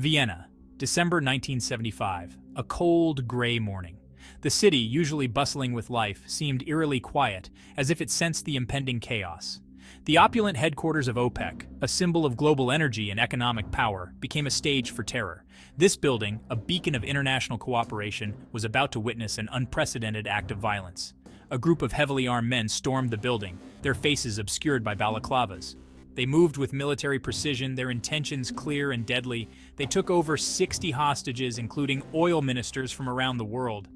Vienna, December 1975, a cold, gray morning. The city, usually bustling with life, seemed eerily quiet, as if it sensed the impending chaos. The opulent headquarters of OPEC, a symbol of global energy and economic power, became a stage for terror. This building, a beacon of international cooperation, was about to witness an unprecedented act of violence. A group of heavily armed men stormed the building, their faces obscured by balaclavas. They moved with military precision, their intentions clear and deadly. They took over 60 hostages, including oil ministers from around the world.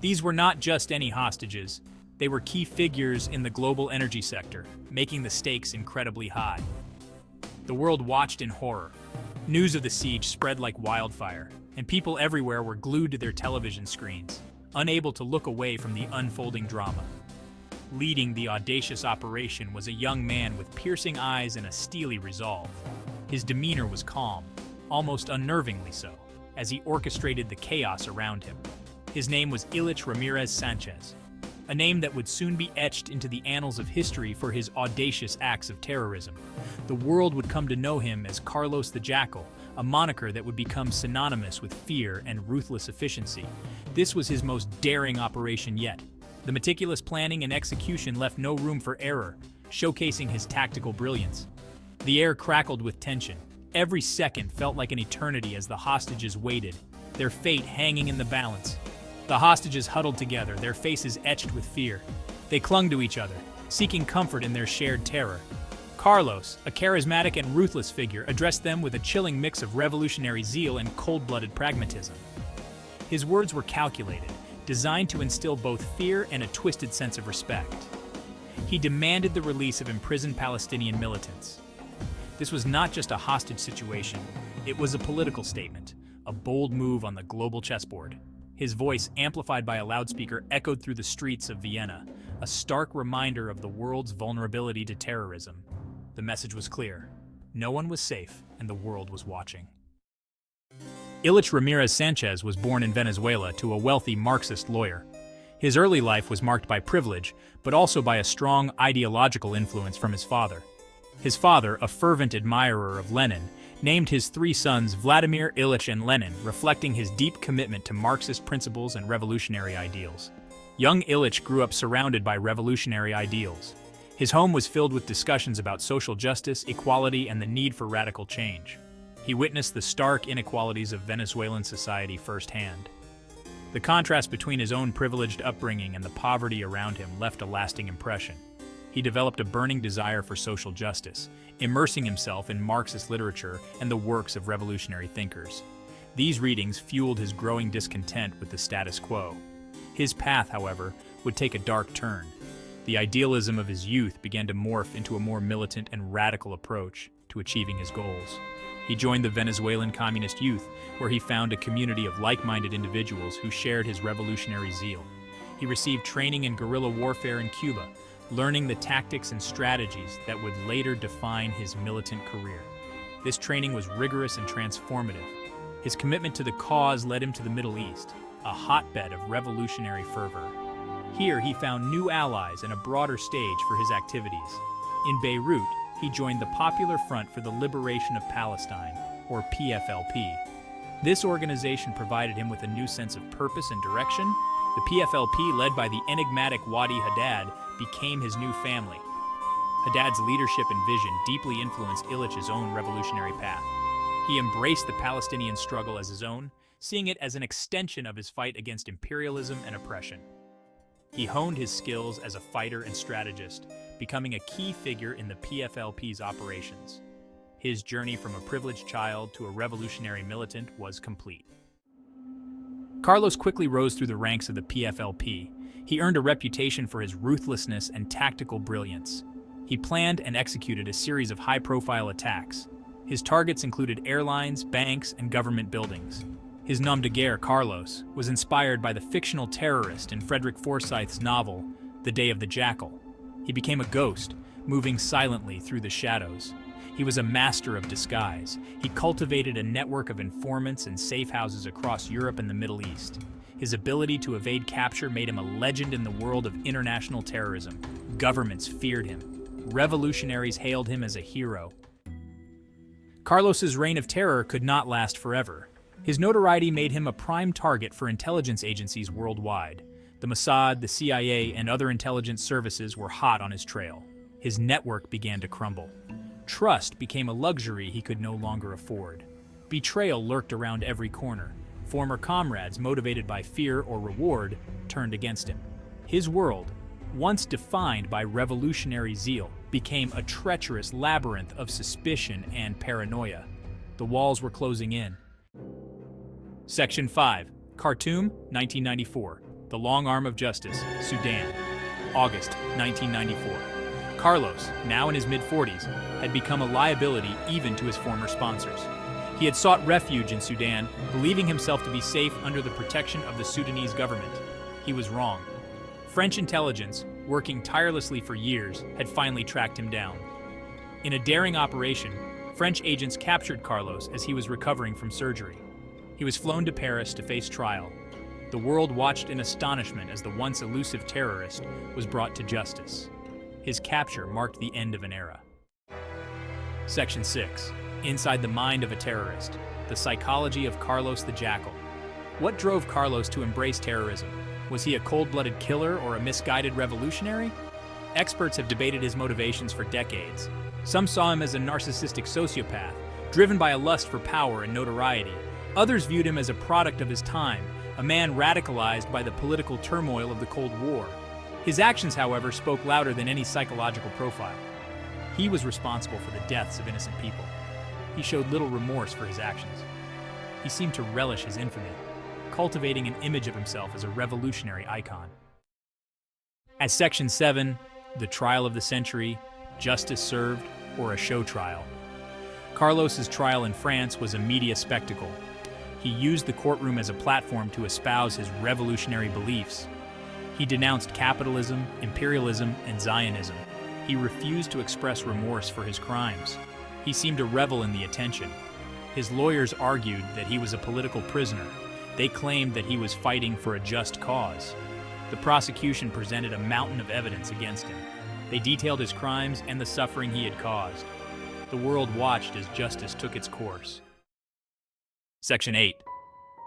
These were not just any hostages. They were key figures in the global energy sector, making the stakes incredibly high. The world watched in horror. News of the siege spread like wildfire, and people everywhere were glued to their television screens, unable to look away from the unfolding drama. Leading the audacious operation was a young man with piercing eyes and a steely resolve. His demeanor was calm, almost unnervingly so, as he orchestrated the chaos around him. His name was Ilich Ramírez Sánchez, a name that would soon be etched into the annals of history for his audacious acts of terrorism. The world would come to know him as Carlos the Jackal, a moniker that would become synonymous with fear and ruthless efficiency. This was his most daring operation yet. The meticulous planning and execution left no room for error, showcasing his tactical brilliance. The air crackled with tension. Every second felt like an eternity as the hostages waited, their fate hanging in the balance. The hostages huddled together, their faces etched with fear. They clung to each other, seeking comfort in their shared terror. Carlos, a charismatic and ruthless figure, addressed them with a chilling mix of revolutionary zeal and cold-blooded pragmatism. His words were calculated, designed to instill both fear and a twisted sense of respect. He demanded the release of imprisoned Palestinian militants. This was not just a hostage situation, it was a political statement, a bold move on the global chessboard. His voice, amplified by a loudspeaker, echoed through the streets of Vienna, a stark reminder of the world's vulnerability to terrorism. The message was clear. No one was safe, and the world was watching. Ilich Ramírez Sánchez was born in Venezuela to a wealthy Marxist lawyer. His early life was marked by privilege, but also by a strong ideological influence from his father. His father, a fervent admirer of Lenin, named his three sons Vladimir, Ilich, and Lenin, reflecting his deep commitment to Marxist principles and revolutionary ideals. Young Ilich grew up surrounded by revolutionary ideals. His home was filled with discussions about social justice, equality, and the need for radical change. He witnessed the stark inequalities of Venezuelan society firsthand. The contrast between his own privileged upbringing and the poverty around him left a lasting impression. He developed a burning desire for social justice, immersing himself in Marxist literature and the works of revolutionary thinkers. These readings fueled his growing discontent with the status quo. His path, however, would take a dark turn. The idealism of his youth began to morph into a more militant and radical approach to achieving his goals. He joined the Venezuelan Communist Youth, where he found a community of like-minded individuals who shared his revolutionary zeal. He received training in guerrilla warfare in Cuba, learning the tactics and strategies that would later define his militant career. This training was rigorous and transformative. His commitment to the cause led him to the Middle East, a hotbed of revolutionary fervor. Here he found new allies and a broader stage for his activities. In Beirut, he joined the Popular Front for the Liberation of Palestine, or PFLP. This organization provided him with a new sense of purpose and direction. The PFLP, led by the enigmatic Wadi Haddad, became his new family. Haddad's leadership and vision deeply influenced Ilich's own revolutionary path. He embraced the Palestinian struggle as his own, seeing it as an extension of his fight against imperialism and oppression. He honed his skills as a fighter and strategist, becoming a key figure in the PFLP's operations. His journey from a privileged child to a revolutionary militant was complete. Carlos quickly rose through the ranks of the PFLP. He earned a reputation for his ruthlessness and tactical brilliance. He planned and executed a series of high-profile attacks. His targets included airlines, banks, and government buildings. His nom de guerre, Carlos, was inspired by the fictional terrorist in Frederick Forsyth's novel, The Day of the Jackal. He became a ghost, moving silently through the shadows. He was a master of disguise. He cultivated a network of informants and safe houses across Europe and the Middle East. His ability to evade capture made him a legend in the world of international terrorism. Governments feared him. Revolutionaries hailed him as a hero. Carlos's reign of terror could not last forever. His notoriety made him a prime target for intelligence agencies worldwide. The Mossad, the CIA, and other intelligence services were hot on his trail. His network began to crumble. Trust became a luxury he could no longer afford. Betrayal lurked around every corner. Former comrades, motivated by fear or reward, turned against him. His world, once defined by revolutionary zeal, became a treacherous labyrinth of suspicion and paranoia. The walls were closing in. Section 5. Khartoum, 1994. The Long Arm of Justice, Sudan. August, 1994. Carlos, now in his mid-40s, had become a liability even to his former sponsors. He had sought refuge in Sudan, believing himself to be safe under the protection of the Sudanese government. He was wrong. French intelligence, working tirelessly for years, had finally tracked him down. In a daring operation, French agents captured Carlos as he was recovering from surgery. He was flown to Paris to face trial. The world watched in astonishment as the once elusive terrorist was brought to justice. His capture marked the end of an era. Section 6. Inside the mind of a terrorist. The psychology of Carlos the Jackal. What drove Carlos to embrace terrorism? Was he a cold-blooded killer or a misguided revolutionary? Experts have debated his motivations for decades. Some saw him as a narcissistic sociopath, driven by a lust for power and notoriety. Others viewed him as a product of his time, a man radicalized by the political turmoil of the Cold War. His actions, however, spoke louder than any psychological profile. He was responsible for the deaths of innocent people. He showed little remorse for his actions. He seemed to relish his infamy, cultivating an image of himself as a revolutionary icon. As Section 7, the trial of the century, justice served, or a show trial. Carlos's trial in France was a media spectacle. He used the courtroom as a platform to espouse his revolutionary beliefs. He denounced capitalism, imperialism, and Zionism. He refused to express remorse for his crimes. He seemed to revel in the attention. His lawyers argued that he was a political prisoner. They claimed that he was fighting for a just cause. The prosecution presented a mountain of evidence against him. They detailed his crimes and the suffering he had caused. The world watched as justice took its course. Section 8.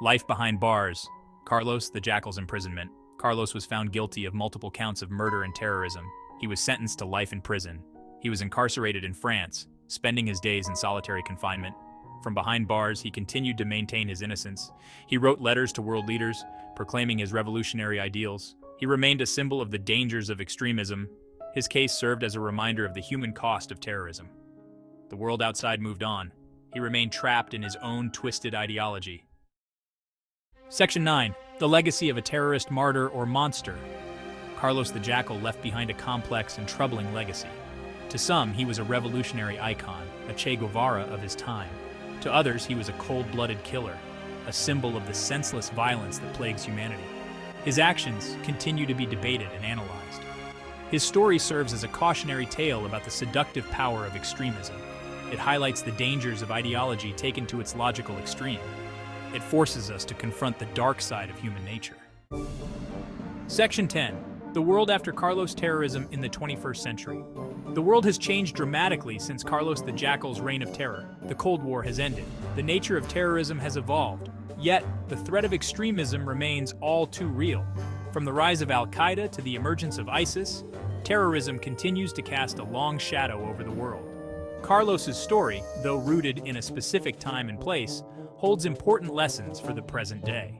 Life behind bars. Carlos the Jackal's imprisonment. Carlos was found guilty of multiple counts of murder and terrorism. He was sentenced to life in prison. He was incarcerated in France, spending his days in solitary confinement. From behind bars, he continued to maintain his innocence. He wrote letters to world leaders, proclaiming his revolutionary ideals. He remained a symbol of the dangers of extremism. His case served as a reminder of the human cost of terrorism. The world outside moved on. He remained trapped in his own twisted ideology. Section 9. The legacy of a terrorist, martyr, or monster. Carlos the Jackal left behind a complex and troubling legacy. To some, he was a revolutionary icon, a Che Guevara of his time. To others, he was a cold-blooded killer, a symbol of the senseless violence that plagues humanity. His actions continue to be debated and analyzed. His story serves as a cautionary tale about the seductive power of extremism. It highlights the dangers of ideology taken to its logical extreme. It forces us to confront the dark side of human nature. Section 10. The world after Carlos terrorism in the 21st century. The world has changed dramatically since Carlos the Jackal's reign of terror. The Cold War has ended. The nature of terrorism has evolved. Yet, the threat of extremism remains all too real. From the rise of Al-Qaeda to the emergence of ISIS, terrorism continues to cast a long shadow over the world. Carlos's story, though rooted in a specific time and place, holds important lessons for the present day.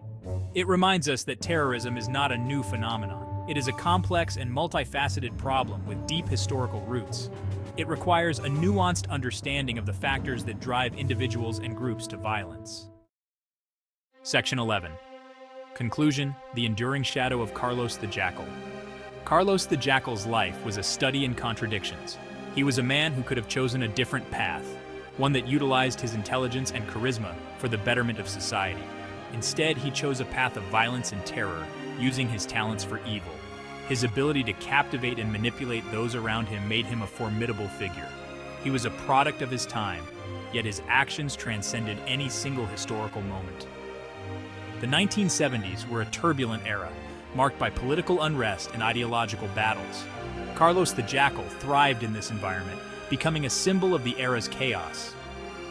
It reminds us that terrorism is not a new phenomenon. It is a complex and multifaceted problem with deep historical roots. It requires a nuanced understanding of the factors that drive individuals and groups to violence. Section 11. Conclusion: the enduring shadow of Carlos the Jackal. Carlos the Jackal's life was a study in contradictions. He was a man who could have chosen a different path, one that utilized his intelligence and charisma for the betterment of society. Instead, he chose a path of violence and terror, using his talents for evil. His ability to captivate and manipulate those around him made him a formidable figure. He was a product of his time, yet his actions transcended any single historical moment. The 1970s were a turbulent era, marked by political unrest and ideological battles. Carlos the Jackal thrived in this environment, becoming a symbol of the era's chaos.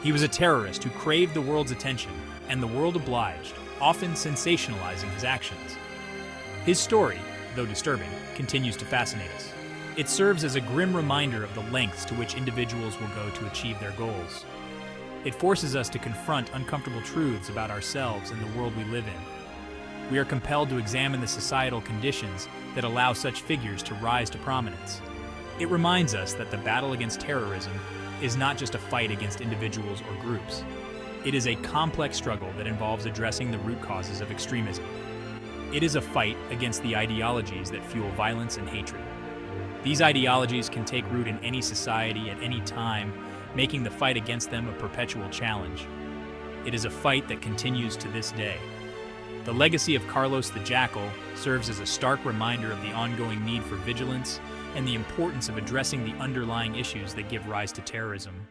He was a terrorist who craved the world's attention, and the world obliged, often sensationalizing his actions. His story, though disturbing, continues to fascinate us. It serves as a grim reminder of the lengths to which individuals will go to achieve their goals. It forces us to confront uncomfortable truths about ourselves and the world we live in. We are compelled to examine the societal conditions that allow such figures to rise to prominence. It reminds us that the battle against terrorism is not just a fight against individuals or groups. It is a complex struggle that involves addressing the root causes of extremism. It is a fight against the ideologies that fuel violence and hatred. These ideologies can take root in any society at any time, making the fight against them a perpetual challenge. It is a fight that continues to this day. The legacy of Carlos the Jackal serves as a stark reminder of the ongoing need for vigilance and the importance of addressing the underlying issues that give rise to terrorism.